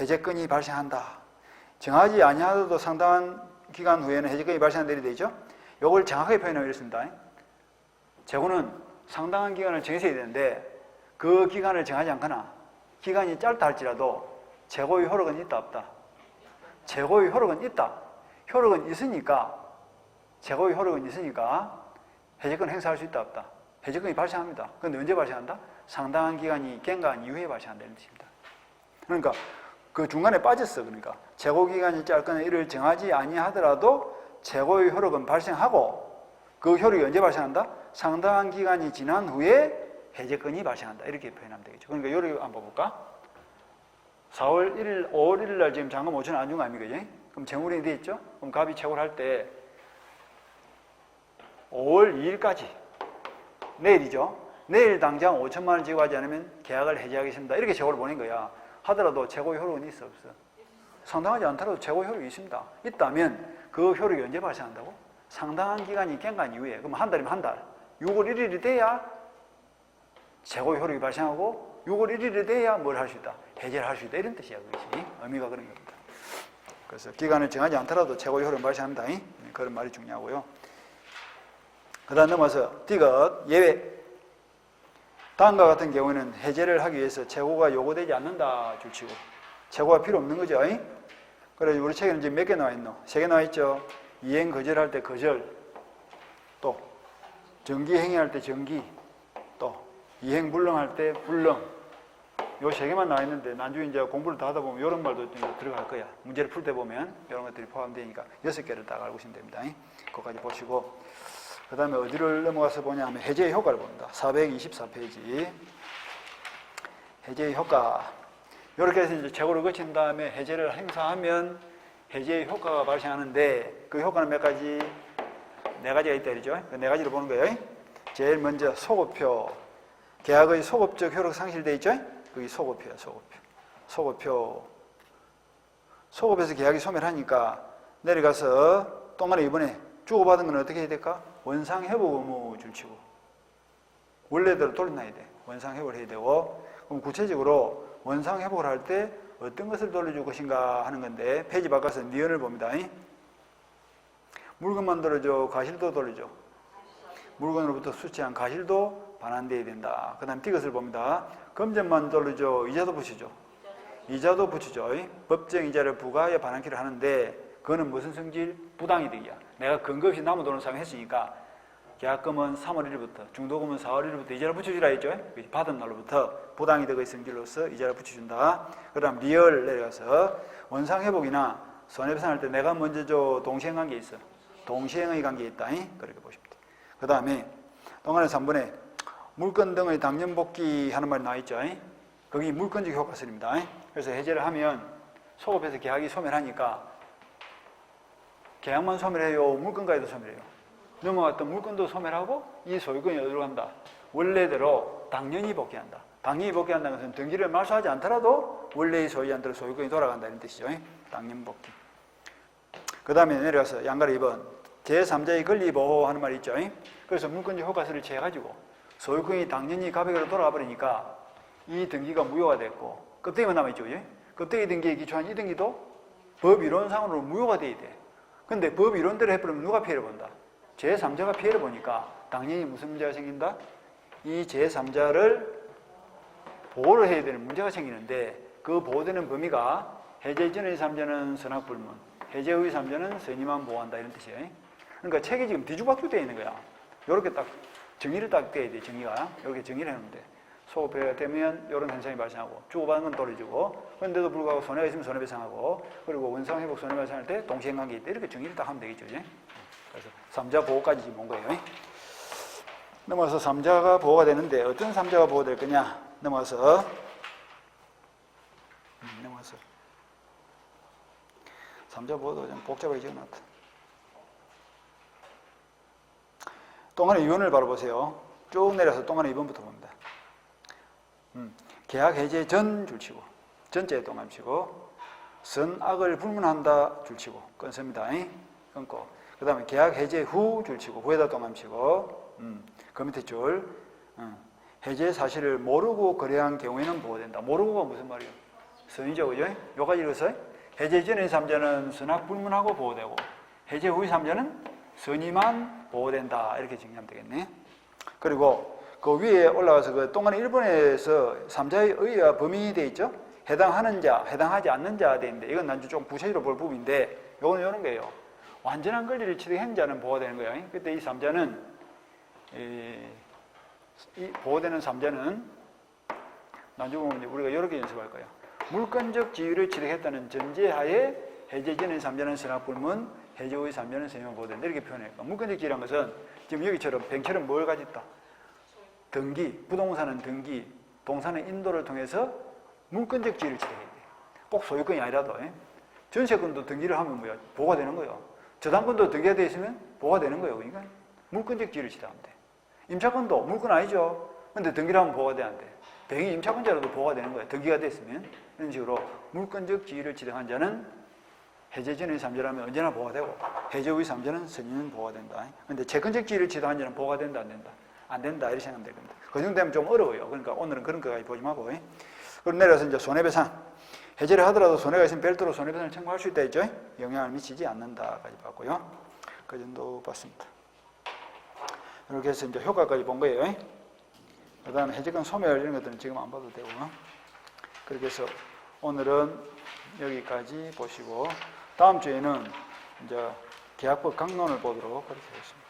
해제권이 발생한다. 정하지 아니하더라도 상당한 기간 후에는 해제권이 발생한다 이렇게 되죠. 이걸 정확하게 표현하면 이렇습니다. 재고는 상당한 기간을 정해야 되는데 그 기간을 정하지 않거나 기간이 짧다 할지라도 재고의 효력은 있다 없다? 재고의 효력은 있다. 효력은 있으니까 재고의 효력은 있으니까 해제권 행사할 수 있다 없다? 해제권이 발생합니다. 그런데 언제 발생한다? 상당한 기간이 경과한 이후에 발생한다는 뜻입니다. 그러니까 그 중간에 빠졌어. 그러니까 재고 기간이 짧거나 이를 정하지 아니하더라도 재고의 효력은 발생하고 그 효력이 언제 발생한다? 상당한 기간이 지난 후에 해제권이 발생한다. 이렇게 표현하면 되겠죠. 그러니까 요리 한번 볼까? 4월 1일, 5월 1일 날 지금 잔금 5천 원 안 준 거 아닙니까? 그지? 그럼 재물이 돼 있죠? 그럼 갑이 채굴 할 때 5월 2일까지 내일이죠? 내일 당장 5천만 원 지급하지 않으면 계약을 해지하겠습니다. 이렇게 재고를 보낸 거야. 하더라도 재고 효력은 있어 없어? 상당하지 않더라도 재고 효력이 있습니다. 있다면 그 효력이 언제 발생한다고? 상당한 기간이 경과한 이후에. 그럼 한 달이면 한 달. 6월 1일이 돼야 재고 효력이 발생하고 6월 1일이 돼야 뭘 할 수 있다? 해제를 할 수 있다. 이런 뜻이야. 그것이. 의미가 그런 겁니다. 그래서 기간을 정하지 않더라도 재고 효력은 발생합니다. 그런 말이 중요하고요. 그 다음 넘어서 디귿 예외. 다음과 같은 경우에는 해제를 하기 위해서 재고가 요구되지 않는다 줄치고 재고가 필요 없는 거죠. 그래서 우리 책에는 지금 몇 개 나와 있노? 3개 나와 있죠. 이행 거절할 때 거절, 또 정기 행위할 때 정기, 또 이행 불능할 때 불능. 요 3개만 나와 있는데 나중에 이제 공부를 다 하다 보면 이런 말도 좀 들어갈 거야. 문제를 풀 때 보면 이런 것들이 포함되니까 6개를 딱 알고 있으면 됩니다. 그거까지 보시고 그 다음에 어디를 넘어가서 보냐 하면 해제의 효과를 봅니다. 424페이지. 해제의 효과. 이렇게 해서 이제 재고를 거친 다음에 해제를 행사하면 해제의 효과가 발생하는데 그 효과는 몇 가지? 4가지가 있다 그러죠. 그 4가지를 보는 거예요. 제일 먼저 소급표. 계약의 소급적 효력 상실되어 있죠. 그게 소급표야, 소급표. 소급해서 계약이 소멸하니까 내려가서 동안에 이번에 주고받은 건 어떻게 해야 될까? 원상회복 의무 줄치고 원래대로 돌려놔야 돼. 원상회복을 해야 되고 그럼 구체적으로 원상 회복을 할 때 어떤 것을 돌려줄 것인가 하는 건데 페이지 바꿔서 니은을 봅니다. 물건만 돌려줘, 가실도 돌려줘. 물건으로부터 수취한 가실도 반환되어야 된다. 그 다음 디귿을 봅니다. 금전만 돌려줘, 이자도 붙이죠. 이자도 붙이죠. 법정 이자를 부과하여 반환키를 하는데 그거는 무슨 성질? 부당이득이야. 내가 근거 없이 남은 돈을 사용했으니까 계약금은 3월 1일부터, 중도금은 4월 1일부터 이자를 붙여주라 했죠. 받은 날로부터 부당이득의 성질로서 이자를 붙여준다. 그 다음 리얼 내려가서 원상회복이나 손해배상할 때 내가 먼저 줘, 동시행관계 있어. 동시행의 관계에 있다. 그렇게 보시면 돼. 그 다음에 동안의 3번에 물건 등의 당연복귀 하는 말이 나와있죠. 거기 물건적 효과설입니다. 그래서 해제를 하면 소급해서 계약이 소멸하니까 계약만 소멸해요? 물건까지도 소멸해요? 넘어갔던 물건도 소멸하고 이 소유권이 어디로 간다? 원래대로 당연히 복귀한다. 당연히 복귀한다는 것은 등기를 말소하지 않더라도 원래의 소유한테로 소유권이 돌아간다 이런 뜻이죠. 당연 복귀. 그 다음에 내려가서 양가리 2번 제3자의 권리보호 하는 말이 있죠. 그래서 물건적 효과설을 취해가지고 소유권이 당연히 가백으로 돌아가 버리니까 이 등기가 무효가 됐고 껍데기만 남아있죠. 껍데기 등기에 기초한 이 등기도 법 이론상으로 무효가 돼야 돼. 근데 법 이론대로 해버리면 누가 피해를 본다? 제3자가 피해를 보니까 당연히 무슨 문제가 생긴다? 이 제3자를 보호를 해야 되는 문제가 생기는데 그 보호되는 범위가 해제 전의 3자는 선악불문, 해제 후의 3자는 선의만 보호한다 이런 뜻이에요. 그러니까 책이 지금 뒤죽박죽 되어 있는 거야. 이렇게 딱 정의를 딱 떼야 돼. 정의가 이렇게 정의를 해놓는데 소급해가 되면 이런 현상이 발생하고 주고받은 건 떨어지고 그런데도 불구하고 손해가 있으면 손해배상하고 그리고 원상회복 손해배상할 때 동시행관계 있다 이렇게 정의를 딱 하면 되겠죠. 그래서 3자 보호까지 지금 온 거예요. 넘어가서 3자가 보호가 되는데 어떤 3자가 보호될 거냐 넘어가서 3자 보호도 좀 복잡하게 적어놨다. 동안의 유언을 바로 보세요. 쭉 내려서 동안의 2번부터 봅니다. 계약 해제 전 줄치고 전제 동함치고 선악을 불문한다 줄치고 끊습니다. 끊고 그 다음에 계약 해제 후 줄치고 후에다 동함치고 그 밑에 줄 해제 사실을 모르고 거래한 경우에는 보호된다. 모르고가 무슨 말이에요? 선이죠, 그죠? 요까지 읽었어요? 해제 전의 3자는 선악 불문하고 보호되고 해제 후의 3자는 선의만 보호된다. 이렇게 정리하면 되겠네. 그리고 그 위에 올라가서 그 동안의 1번에서 3자의 의의가 범위이 되어 있죠? 해당하는 자, 해당하지 않는 자가 되어 있는데 이건 난주 좀 구체적으로 볼 부분인데 요거는 이런 거예요. 완전한 권리를 취득한 자는 보호되는 거예요. 그때 이 3자는 이 보호되는 3자는 난주 보면 우리가 이렇게 연습할 거예요. 물건적 지위를 취득했다는 전제하에 해제 전의 3자는 선악불문, 해제 후의 3자는 선의만 보호된다. 이렇게 표현해요. 물건적 지위란 것은 지금 여기처럼 뱅처럼 뭘 가지고 있다? 등기, 부동산은 등기, 동산의 인도를 통해서 물건적 지위를 취득해야 돼. 꼭 소유권이 아니라도. 전세권도 등기를 하면 뭐야? 보호가 되는 거예요. 저당권도 등기가 되어 있으면 보호가 되는 거예요. 그러니까 물건적 지위를 취득하면 돼. 임차권도 물건 아니죠. 근데 등기를 하면 보호가 돼, 안 돼? 병이 임차권자라도 보호가 되는 거예요. 등기가 됐으면. 이런 식으로 물건적 지위를 취득한 자는 해제 전의 3자라면 언제나 보호가 되고 해제 후의 3자는 선의는 보호가 된다. 근데 채권적 지위를 취득한 자는 보호가 된다, 안 된다? 안 된다. 이렇게 생각하면 될 겁니다. 그 정도 되면 좀 어려워요. 그러니까 오늘은 그런 거까지 보지 말고. 그럼 내려서 이제 손해배상. 해제를 하더라도 손해가 있으면 별도로 손해배상을 청구할 수 있다 했죠? 영향을 미치지 않는다까지 봤고요. 그 정도 봤습니다. 이렇게 해서 이제 효과까지 본 거예요. 그 다음에 해제권 소멸 이런 것들은 지금 안 봐도 되고. 그렇게 해서 오늘은 여기까지 보시고 다음 주에는 이제 계약법 강론을 보도록 그렇게 하겠습니다.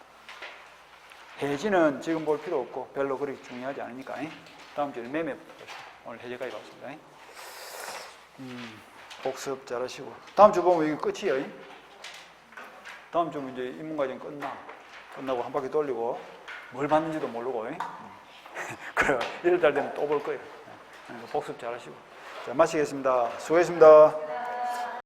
해지는 지금 볼 필요 없고 별로 그렇게 중요하지 않으니까 다음 주에 매매부터 보시죠. 오늘 해제까지 봤습니다. 복습 잘하시고 다음 주 보면 이게 끝이에요. 다음 주면 이제 입문과정 끝나고 한 바퀴 돌리고 뭘 받는지도 모르고 그래 1월 달 되면 또 볼 거예요. 복습 잘하시고 자 마치겠습니다. 수고했습니다.